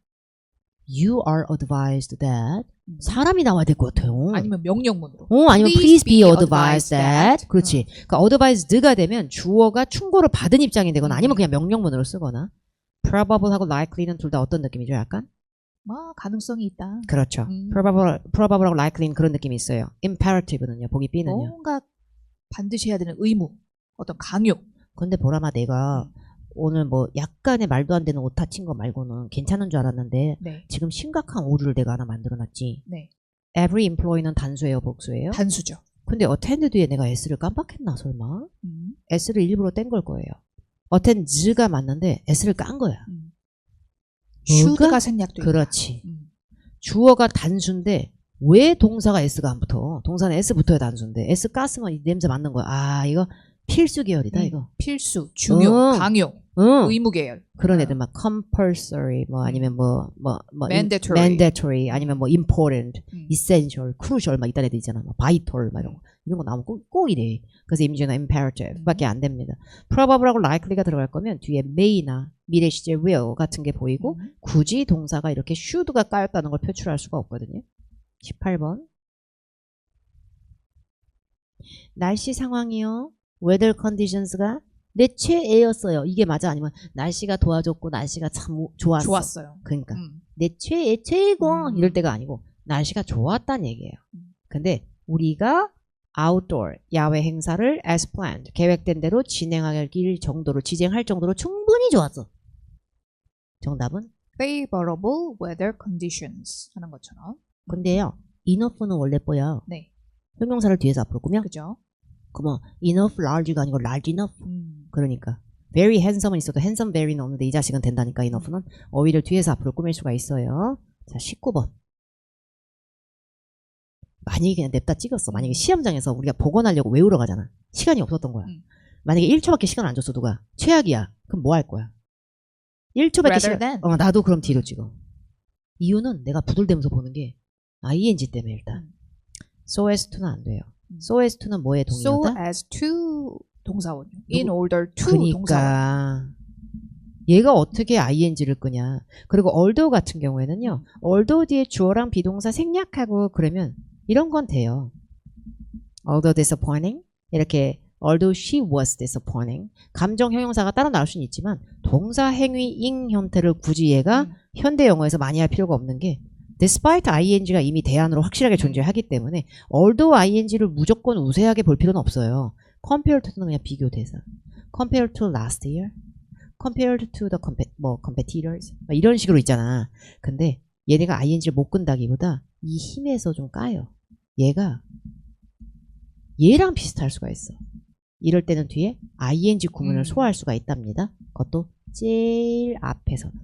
you are advised that 사람이 나와야 될 것 같아요. 아니면 명령문으로. 아니면 Please please be be advised advised that. that. 그렇지. 그러니까 advised가 되면 주어가 충고를 받은 입장이 되거나 아니면 그냥 명령문으로 쓰거나 probable하고 likely는 둘 다 어떤 느낌이죠? 약간? 가능성이 있다. 그렇죠. probable하고 likely는 그런 느낌이 있어요. imperative는요. 보기 B는요. 뭔가 반드시 해야 되는 의무. 어떤 강요. 근데 보라마 내가 오늘 뭐 약간의 말도 안 되는 오타 친 거 말고는 괜찮은 줄 알았는데 네. 지금 심각한 오류를 내가 하나 만들어놨지. 네. every employee는 단수예요, 복수예요? 단수죠. 근데 attend 뒤에 내가 s를 깜빡했나 설마? s를 일부러 뗀 걸 거예요. attend가 맞는데 s를 깐 거야. should가 생략돼. 그렇지. 주어가 단수인데 왜 동사가 s가 안 붙어? 동사는 s 붙어야 단수인데 s 깠으면 이 냄새 맞는 거야. 이거 필수 계열이다 이거. 필수, 중요, 응. 강요, 응. 의무 계열. 그런 애들 막 compulsory 뭐 아니면 뭐 mandatory. mandatory 아니면 뭐 important, 음. essential, crucial 막 이딴 애들 있잖아. 뭐 vital 막 이런 거 나오면 꼭 이래. 그래서 임준어 imperative밖에 안 됩니다. probable하고 likely가 들어갈 거면 뒤에 may나 미래 시제 will 같은 게 보이고 굳이 동사가 이렇게 should가 까였다는 걸 표출할 수가 없거든요. 18번. 날씨 상황이요. weather conditions가 내 최애였어요. 이게 맞아? 아니면 날씨가 도와줬고 날씨가 참 좋았어. 좋았어요. 그러니까 내 최고 이럴 때가 아니고 날씨가 좋았다는 얘기예요. 근데 우리가 outdoor 야외 행사를 as planned 계획된 대로 진행할 정도로 지정할 정도로 충분히 좋았어. 정답은? favorable weather conditions 하는 것처럼. 근데요. enough는 원래 뽀야. 네. 형용사를 뒤에서 앞으로 꾸면 그죠? 그러면 enough large가 아니고 large enough. 그러니까 very handsome은 있어도 handsome very는 없는데 이 자식은 된다니까 enough는 어휘를 뒤에서 앞으로 꾸밀 수가 있어요. 자 19번. 만약에 그냥 냅다 찍었어. 만약에 시험장에서 우리가 복원하려고 외우러 가잖아. 시간이 없었던 거야. 만약에 1초밖에 시간 안 줬어 누가. 최악이야. 그럼 뭐 할 거야? 1초밖에 Rather 시간. than. 나도 그럼 뒤로 찍어. 이유는 내가 부들대면서 보는 게 ing 때문에 일단. so as to는 안 돼요. so as to는 뭐의 동의어다? So as to 동사원요. In order to 동사원. 그러니까 얘가 어떻게 ing를 끄냐. 그리고 although 같은 경우에는요. although 뒤에 주어랑 비동사 생략하고 그러면 이런 건 돼요. although disappointing 이렇게 although she was disappointing 감정 형용사가 따로 나올 수는 있지만 동사 행위 ing 형태를 굳이 얘가 현대 영어에서 많이 할 필요가 없는 게 despite ing가 이미 대안으로 확실하게 존재하기 때문에 although ing를 무조건 우세하게 볼 필요는 없어요. compared to는 그냥 비교 대사. compared to last year, compared to the competitors 이런 식으로 있잖아. 근데 얘네가 ing를 못 끈다기보다 이 힘에서 좀 까요. 얘랑 비슷할 수가 있어. 이럴 때는 뒤에 ing 구문을 소화할 수가 있답니다. 그것도 제일 앞에서는.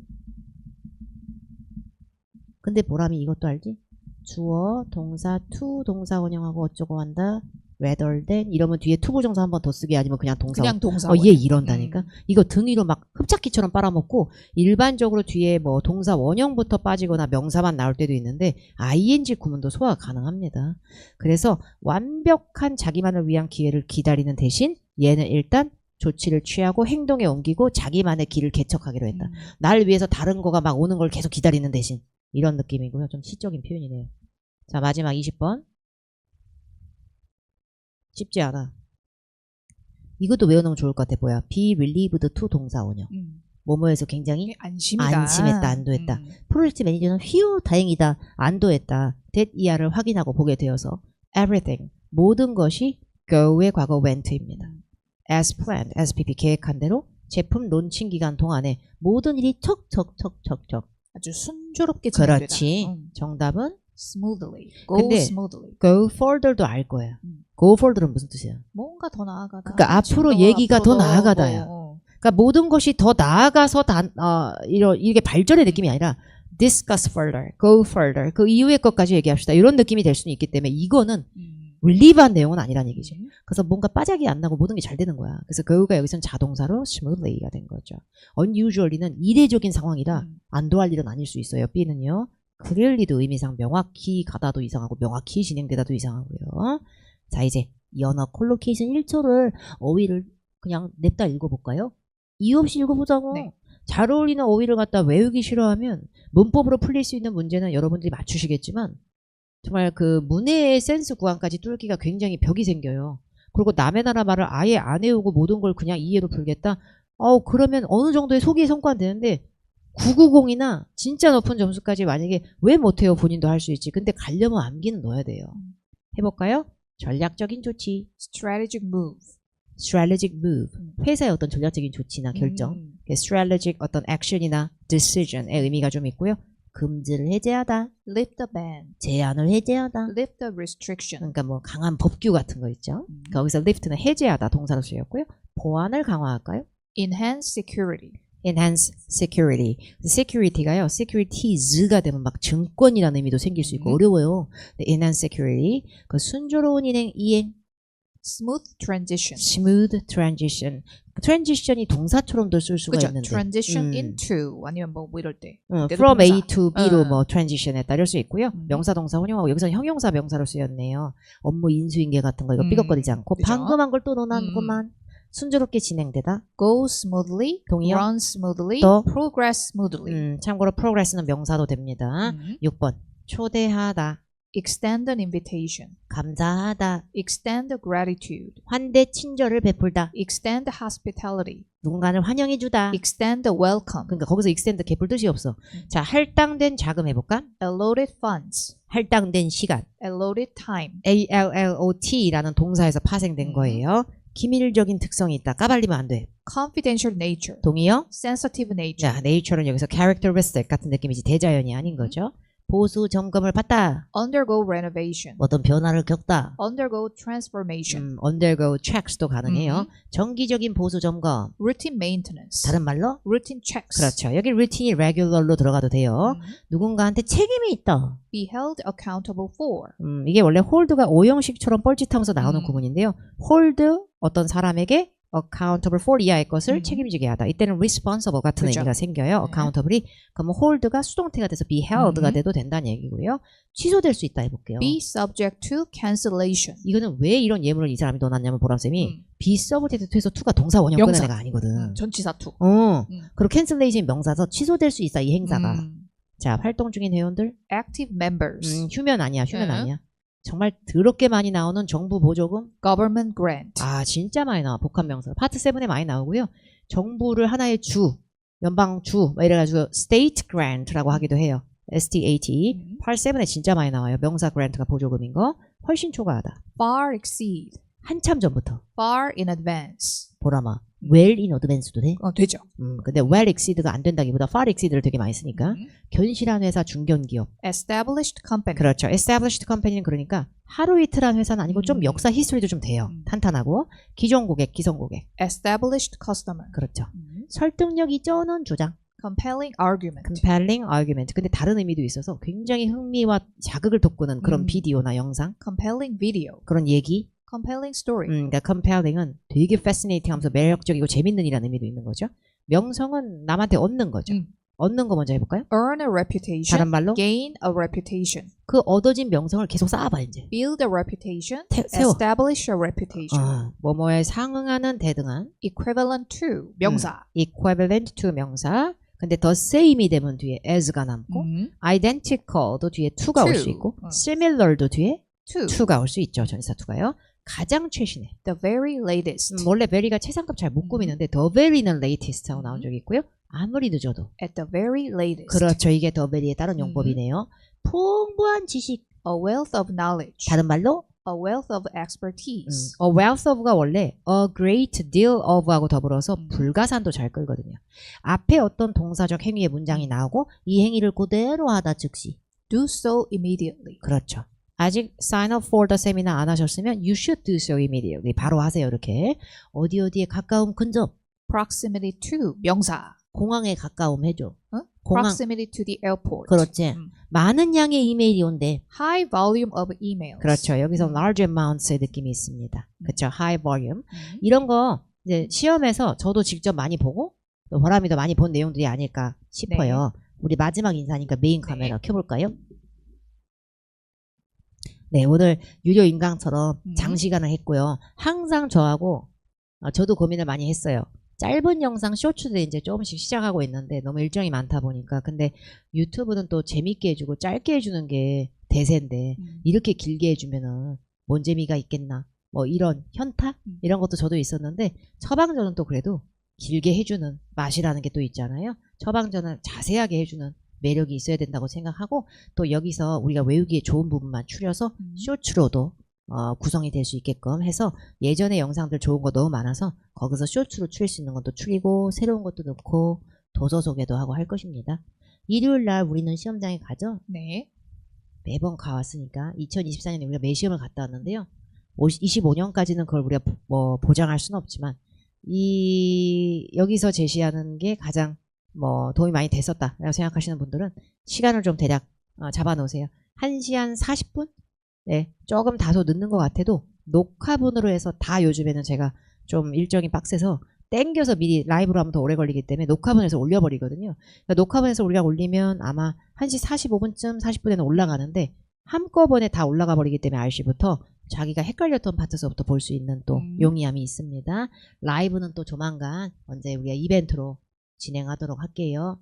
근데 보람이 이것도 알지? 주어, 동사, to 동사 원형하고 어쩌고 한다. rather than 이러면 뒤에 to 부정사 한 번 더 쓰게 아니면 그냥 동사. 그냥 동사. 얘 이런다니까. 이거 등 위로 막 흡착기처럼 빨아먹고 일반적으로 뒤에 뭐 동사 원형부터 빠지거나 명사만 나올 때도 있는데 ing 구문도 소화 가능합니다. 그래서 완벽한 자기만을 위한 기회를 기다리는 대신 얘는 일단 조치를 취하고 행동에 옮기고 자기만의 길을 개척하기로 했다. 날 위해서 다른 거가 막 오는 걸 계속 기다리는 대신 이런 느낌이고요. 좀 시적인 표현이네요. 자 마지막 20번. 쉽지 않아. 이것도 외워놓으면 좋을 것 같아. 뭐야? be relieved to 동사 원형. 뭐뭐해서 굉장히 안심했다. 안도했다. 프로젝트 매니저는 휴 다행이다. 안도했다. that ER을 확인하고 보게 되어서 everything 모든 것이 go의 과거 went입니다. as planned, SPP 계획한 대로 제품 론칭 기간 동안에 모든 일이 척척척척척 아주 순조롭게 진행되다. 그렇지. 정답은 smoothly. Go 근데 smoothly. go further도 알 거야. go further는 무슨 뜻이야? 뭔가 더 나아가다. 그러니까 앞으로 얘기가 더 나아가다야. 그러니까 모든 것이 더 나아가서 이게 발전의 느낌이 아니라 discuss further, go further. 그 이후의 것까지 얘기합시다. 이런 느낌이 될 수는 있기 때문에 이거는 relieve한 내용은 아니라는 얘기지. 그래서 뭔가 빠작이 안 나고 모든 게 잘 되는 거야. 그래서 go가 여기서는 자동사로 smoothly가 된 거죠. unusually는 이례적인 상황이라 안도할 일은 아닐 수 있어요. B는요. clearly도 의미상 명확히 가다도 이상하고 명확히 진행되다도 이상하고요. 자 이제 이 언어 콜로케이션 1초를 어휘를 그냥 냅다 읽어볼까요? 이유 없이 읽어보자고. 네. 잘 어울리는 어휘를 갖다 외우기 싫어하면 문법으로 풀릴 수 있는 문제는 여러분들이 맞추시겠지만 정말 그 문해의 센스 구간까지 뚫기가 굉장히 벽이 생겨요. 그리고 남의 나라 말을 아예 안 외우고 모든 걸 그냥 이해로 풀겠다? 그러면 어느 정도의 소기의 성과는 되는데 990이나 진짜 높은 점수까지 만약에 왜 못해요? 본인도 할 수 있지. 근데 가려면 암기는 넣어야 돼요. 해볼까요? 전략적인 조치. strategic move. strategic move. 회사의 어떤 전략적인 조치나 결정. strategic 어떤 action이나 decision의 의미가 좀 있고요. 금지를 해제하다. lift the ban. 제한을 해제하다. lift the restriction. 그러니까 뭐 강한 법규 같은 거 있죠. 거기서 lift는 해제하다 동사로 쓰였고요. 보안을 강화할까요? enhance security. enhance security. security가요. securitys가 되면 막 증권이라는 의미도 생길 수 있고 어려워요. enhance security. 그 순조로운 이행 smooth transition. smooth transition. 트랜지션이 동사처럼도 쓸 수가 그죠? 있는데. transition into 아니면 뭐 이럴 때. 그때도 from A 동사. to B로 응. 뭐 transition했다 이럴 수 있고요. 명사, 동사 혼용하고 여기서 형용사, 명사로 쓰였네요. 업무 인수인계 같은 거 이거 삐걱거리지 않고 그죠? 방금 한 걸 또 논하는구만. 순조롭게 진행되다. go smoothly, 동의어? run smoothly, 또? progress smoothly. 참고로 progress는 명사도 됩니다. 6번 초대하다, extend an invitation. 감사하다, extend gratitude. 환대 친절을 베풀다, extend hospitality. 누군가를 환영해주다. extend welcome. 그러니까 거기서 extend 개뿔 뜻이 없어. 자, 할당된 자금 해볼까? allotted funds. 할당된 시간. allotted time. ALLOT라는 동사에서 파생된 거예요. 기밀적인 특성이 있다. 까발리면 안 돼. confidential nature. 동의어? sensitive nature. 자, nature는 여기서 characteristic 같은 느낌이지 대자연이 아닌 거죠. 보수 점검을 받다. undergo renovation. 어떤 변화를 겪다. undergo transformation. undergo checks도 가능해요. 정기적인 보수 점검. routine maintenance. 다른 말로? routine checks. 그렇죠. 여기 routine이 regular로 들어가도 돼요. 누군가한테 책임이 있다. be held accountable for. 이게 원래 hold가 오형식처럼 뻘짓하면서 나오는 음. 구문인데요. hold 어떤 사람에게 accountable for 이하의 것을 책임지게 하다. 이때는 responsible 같은 그죠. 의미가 생겨요. 네. accountable이. 그러면 hold가 수동태가 돼서 be held가 돼도 된다는 얘기고요. 취소될 수 있다 해볼게요. be subject to cancellation. 이거는 왜 이런 예문을 이 사람이 넣어놨냐면 보람쌤이 be subject to에서 to가 동사 원형 명사. 끄는 애가 아니거든. 전치사 to. 그리고 cancellation 명사서 취소될 수 있다 이 행사가. 자, 활동 중인 회원들. active members. 휴면 아니야. 휴면 네. 아니야. 정말 더럽게 많이 나오는 정부 보조금. government grant. 아, 진짜 많이 나와. 복합명사. 파트 7에 많이 나오고요. 정부를 하나의 주, 연방주, 뭐 이래가지고 state grant라고 하기도 해요. STAT. 파트 7에 진짜 많이 나와요. 명사 grant가 보조금인 거. 훨씬 초과하다. far exceed. 한참 전부터. far in advance. 보라마. well in advance도 돼? 되죠. 근데 well exceed가 안 된다기보다 far exceed를 되게 많이 쓰니까. 견실한 회사, 중견기업. established company. 그렇죠. established company는 그러니까 하루 이틀 한 회사는 아니고 좀 역사 히스토리도 좀 돼요. 탄탄하고. 기존 고객, 기성 고객. established customer. 그렇죠. 설득력이 쩌는 주장. compelling argument. compelling argument. 근데 다른 의미도 있어서 굉장히 흥미와 자극을 돋구는 그런 비디오나 영상. compelling video. 그런 얘기. compelling story. 그러니까 compelling은 되게 fascinating 하면서 매력적이고 재밌는 이라는 의미도 있는 거죠. 명성은 남한테 얻는 거죠. 얻는 거 먼저 해볼까요? earn a reputation. 다른 말로? gain a reputation. 그 얻어진 명성을 계속 쌓아봐 이제. build a reputation. 세워. establish a reputation. 뭐뭐에 상응하는 대등한. equivalent to. 명사. equivalent to 명사. 근데 the same이 되면 뒤에 as가 남고 identical도 뒤에 to가 올 수 있고 similar도 뒤에 to가 올 수 있죠. 전치사 to가요. 가장 최신의. the very latest. 원래 very가 최상급 잘 못 꾸미는데 the very는 latest 하고 나온 적이 있고요. 아무리 늦어도. at the very latest. 그렇죠. 이게 the very에 따른 용법이네요. 풍부한 지식. a wealth of knowledge. 다른 말로 a wealth of expertise. a wealth of가 원래 a great deal of 하고 더불어서 불가산도 잘 끌거든요. 앞에 어떤 동사적 행위의 문장이 나오고 이 행위를 그대로 하다 즉시. do so immediately. 그렇죠. 아직 sign up for the seminar 안 하셨으면 you should do so immediately. 바로 하세요. 이렇게. 어디 어디에 가까움 근접. proximity to. 명사. 공항에 가까움 해줘. 공항. proximity to the airport. 그렇지. 많은 양의 이메일이 온대. high volume of emails. 그렇죠. 여기서 large amounts의 느낌이 있습니다. 그렇죠. high volume. 이런 거 이제 시험에서 저도 직접 많이 보고 또 보람이도 많이 본 내용들이 아닐까 싶어요. 우리 마지막 인사니까 메인 카메라 켜볼까요? 네, 오늘 유료 인강처럼 장시간을 했고요. 항상 저하고 저도 고민을 많이 했어요. 짧은 영상 쇼츠들 이제 조금씩 시작하고 있는데 너무 일정이 많다 보니까 근데 유튜브는 또 재밌게 해주고 짧게 해주는 게 대세인데 이렇게 길게 해주면은 뭔 재미가 있겠나 뭐 이런 현타 이런 것도 저도 있었는데 처방전은 또 그래도 길게 해주는 맛이라는 게 또 있잖아요. 처방전을 자세하게 해주는 매력이 있어야 된다고 생각하고 또 여기서 우리가 외우기에 좋은 부분만 추려서 쇼츠로도 구성이 될 수 있게끔 해서 예전에 영상들 좋은 거 너무 많아서 거기서 쇼츠로 추릴 수 있는 것도 추리고 새로운 것도 넣고 도서 소개도 하고 할 것입니다. 일요일 날 우리는 시험장에 가죠? 네. 매번 가왔으니까 2024년에 우리가 매시험을 갔다 왔는데요. 25년까지는 그걸 우리가 뭐 보장할 수는 없지만 여기서 제시하는 게 가장 뭐 도움이 많이 됐었다라고 생각하시는 분들은 시간을 좀 대략 잡아 놓으세요. 1시 한 40분? 네, 조금 다소 늦는 것 같아도 녹화분으로 해서 다 요즘에는 제가 좀 일정이 빡세서 땡겨서 미리 라이브로 하면 더 오래 걸리기 때문에 녹화분에서 올려버리거든요. 그러니까 녹화분에서 우리가 올리면 아마 1시 45분쯤 40분에는 올라가는데 한꺼번에 다 올라가 버리기 때문에 RC부터 자기가 헷갈렸던 파트서부터 볼 수 있는 또 용이함이 있습니다. 라이브는 또 조만간 언제 우리가 이벤트로 진행하도록 할게요.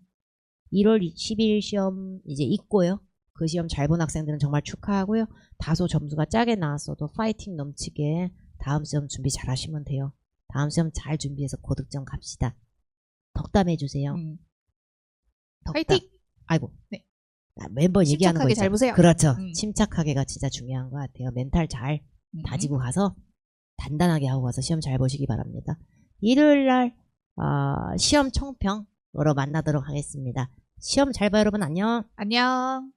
1월 10일 시험 이제 있고요. 그 시험 잘 본 학생들은 정말 축하하고요. 다소 점수가 짜게 나왔어도 파이팅 넘치게 다음 시험 준비 잘 하시면 돼요. 다음 시험 잘 준비해서 고득점 갑시다. 덕담 해주세요. 덕담. 파이팅! 아이고. 네. 매번 얘기하는 거 침착하게 있죠. 잘 보세요. 그렇죠. 침착하게가 진짜 중요한 것 같아요. 멘탈 잘 다지고 가서 단단하게 하고 가서 시험 잘 보시기 바랍니다. 일요일날 시험 총평으로 만나도록 하겠습니다. 시험 잘 봐요 여러분. 안녕. 안녕.